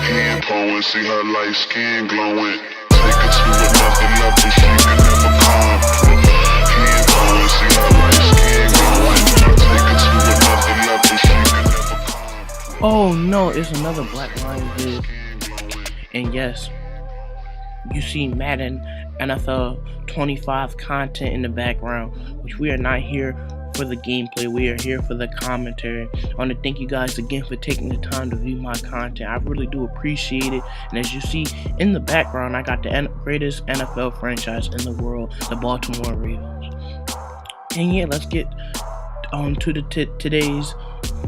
Hand blowing, see her light skin glowing. Take her to another level, she can never come. Hand blowing, see her light skin glowing. Take her to another level, she can never come. Oh no, it's another Black Lion vid. And yes, you see Madden NFL 25 content in the background, which we are not here for the gameplay, we are here for the commentary. I want to thank you guys again for taking the time to view my content. I really do appreciate it. And as you see in the background, I got the greatest NFL franchise in the world, the Baltimore Ravens. And yeah, let's get on to the today's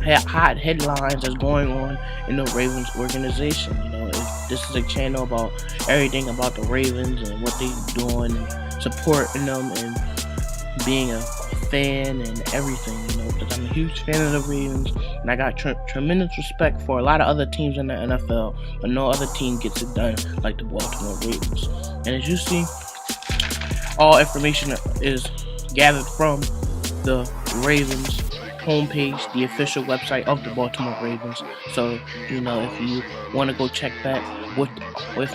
hot headlines that's going on in the Ravens organization. You know, this is a channel about everything about the Ravens and what they're doing and supporting them and being a fan and everything, you know, because I'm a huge fan of the Ravens and I got tremendous respect for a lot of other teams in the NFL, but no other team gets it done like the Baltimore Ravens. And as you see, all information is gathered from the Ravens homepage, the official website of the Baltimore Ravens. So, you know, if you want to go check that with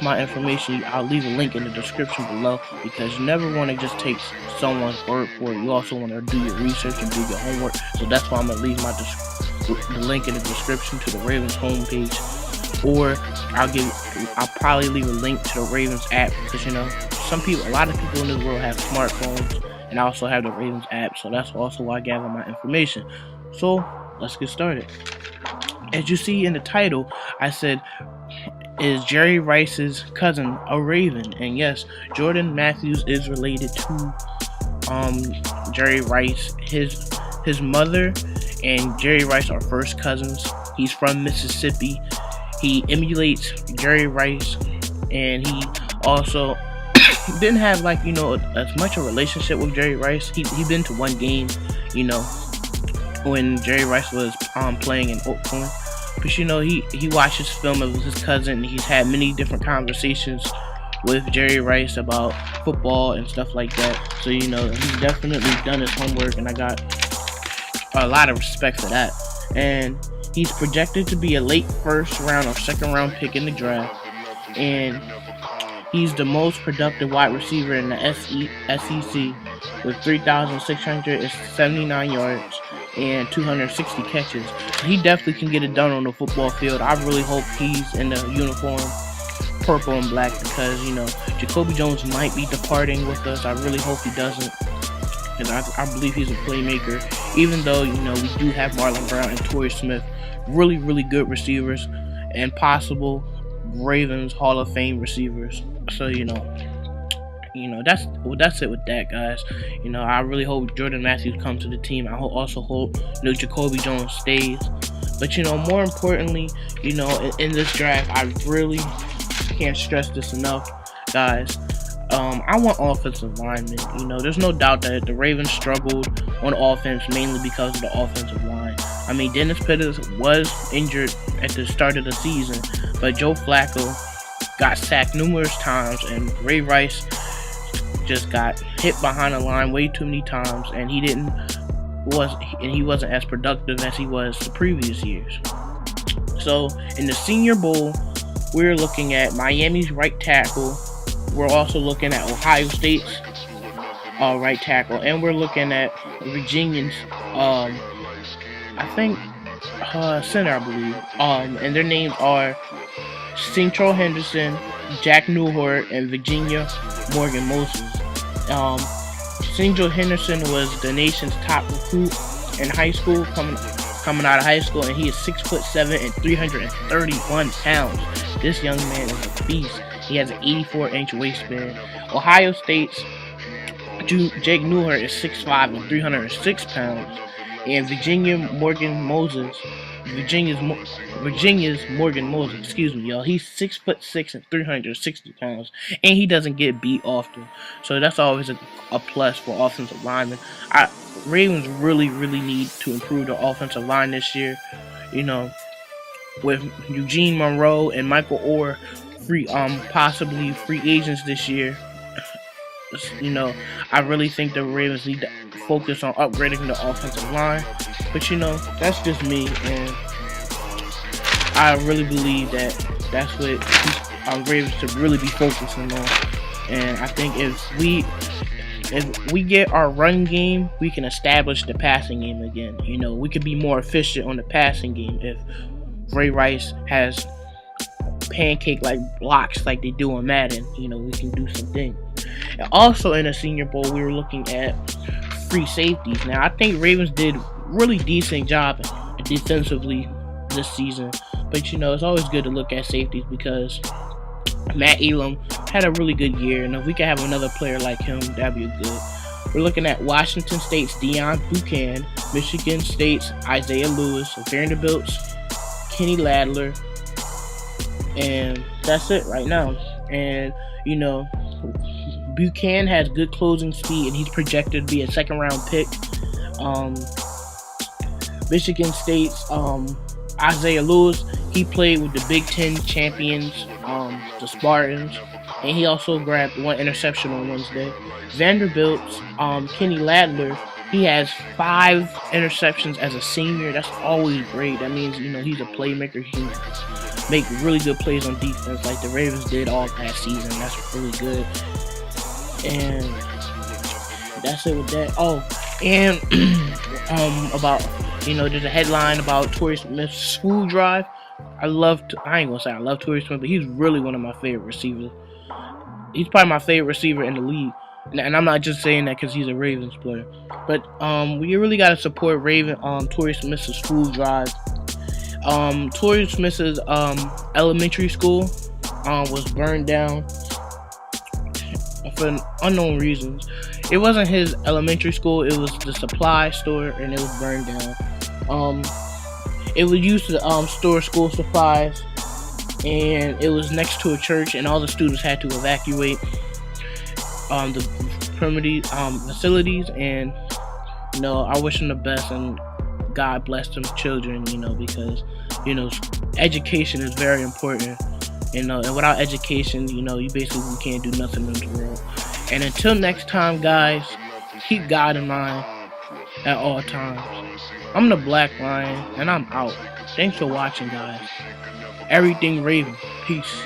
my information, I'll leave a link in the description below, because you never want to just take someone's word for it. You also want to do your research and do your homework. So that's why I'm gonna leave the link in the description to the Ravens homepage, or I'll probably leave a link to the Ravens app, because you know, a lot of people in this world have smartphones, and I also have the Ravens app, so that's also why I gather my information. So let's get started. As you see in the title, I said, is Jerry Rice's cousin a Raven? And yes, Jordan Matthews is related to Jerry Rice. His mother and Jerry Rice are first cousins. He's from Mississippi. He emulates Jerry Rice, and he also didn't have, like, you know, as much a relationship with Jerry Rice. He been to one game, you know, when Jerry Rice was playing in Oakland. But you know, he watches film of his cousin. He's had many different conversations with Jerry Rice about football and stuff like that. So you know, he's definitely done his homework, and I got a lot of respect for that. And he's projected to be a late first round or second round pick in the draft, and he's the most productive wide receiver in the SEC with 3,679 yards and 260 catches. He definitely can get it done on the football field. I really hope he's in the uniform purple and black, because you know, Jacoby Jones might be departing with us. I really hope he doesn't, because I believe he's a playmaker, even though, you know, we do have Marlon Brown and Torrey Smith, really good receivers and possible Ravens Hall of Fame receivers. So you know, that's it with that, guys. You know, I really hope Jordan Matthews comes to the team. I also hope, you know, Jacoby Jones stays. But you know, more importantly, you know, in this draft, I really can't stress this enough, guys. I want offensive linemen. You know, there's no doubt that the Ravens struggled on offense mainly because of the offensive line. I mean, Dennis Pettis was injured at the start of the season, but Joe Flacco got sacked numerous times, and Ray Rice just got hit behind the line way too many times, and he wasn't as productive as he was the previous years. So in the Senior Bowl, we're looking at Miami's right tackle. We're also looking at Ohio State's right tackle, and we're looking at Virginia's center, I believe. And their names are Central Henderson, Jack Newhart, and Virginia Morgan Moses. Central Henderson was the nation's top recruit in high school, coming out of high school, and he is 6'7" and 331 pounds. This young man is a beast. He has an 84-inch wingspan. Ohio State's Jake Newhart is 6'5" and 306 pounds, and Virginia's Morgan Moses, excuse me, y'all. He's 6'6" and 360 pounds, and he doesn't get beat often. So that's always a plus for offensive linemen. Ravens really need to improve their offensive line this year. You know, with Eugene Monroe and Michael Orr possibly free agents this year. You know, I really think the Ravens need to focus on upgrading the offensive line. But you know, that's just me, and I really believe that That's what Ravens should really be focusing on. And I think if we get our run game, we can establish the passing game again. We could be more efficient on the passing game if Ray Rice has pancake like blocks like they do on Madden. We can do some things. And also in the Senior Bowl, we were looking at free safeties. Now I think Ravens did really decent job defensively this season, but it's always good to look at safeties because Matt Elam had a really good year, and if we could have another player like him, that'd be good. We're looking at Washington State's Deion Buchanan, Michigan State's Isaiah Lewis, Vanderbilt's Kenny Ladler, and that's it right now. And Buchanan has good closing speed, and he's projected to be a second-round pick. Michigan State's Isaiah Lewis, he played with the Big Ten champions, the Spartans, and he also grabbed one interception on Wednesday. Vanderbilt's Kenny Ladler, he has 5 interceptions as a senior. That's always great. That means he's a playmaker. He can make really good plays on defense, like the Ravens did all past season. That's really good. And that's it with that. Oh, and about there's a headline about Torrey Smith's food drive. I ain't gonna say I love Torrey Smith, but he's really one of my favorite receivers. He's probably my favorite receiver in the league, and I'm not just saying that because he's a Ravens player. But we really gotta support Torrey Smith's food drive. Torrey Smith's elementary school was burned down for unknown reasons. It wasn't his elementary school, it was the supply store, and it was burned down. It was used to store school supplies, and it was next to a church, and all the students had to evacuate the facilities. And I wish them the best, and God bless them children, because education is very important. And without education, you basically can't do nothing in the world. And until next time, guys, keep God in mind at all times. I'm the Black Lion, and I'm out. Thanks for watching, guys. Everything Raven. Peace.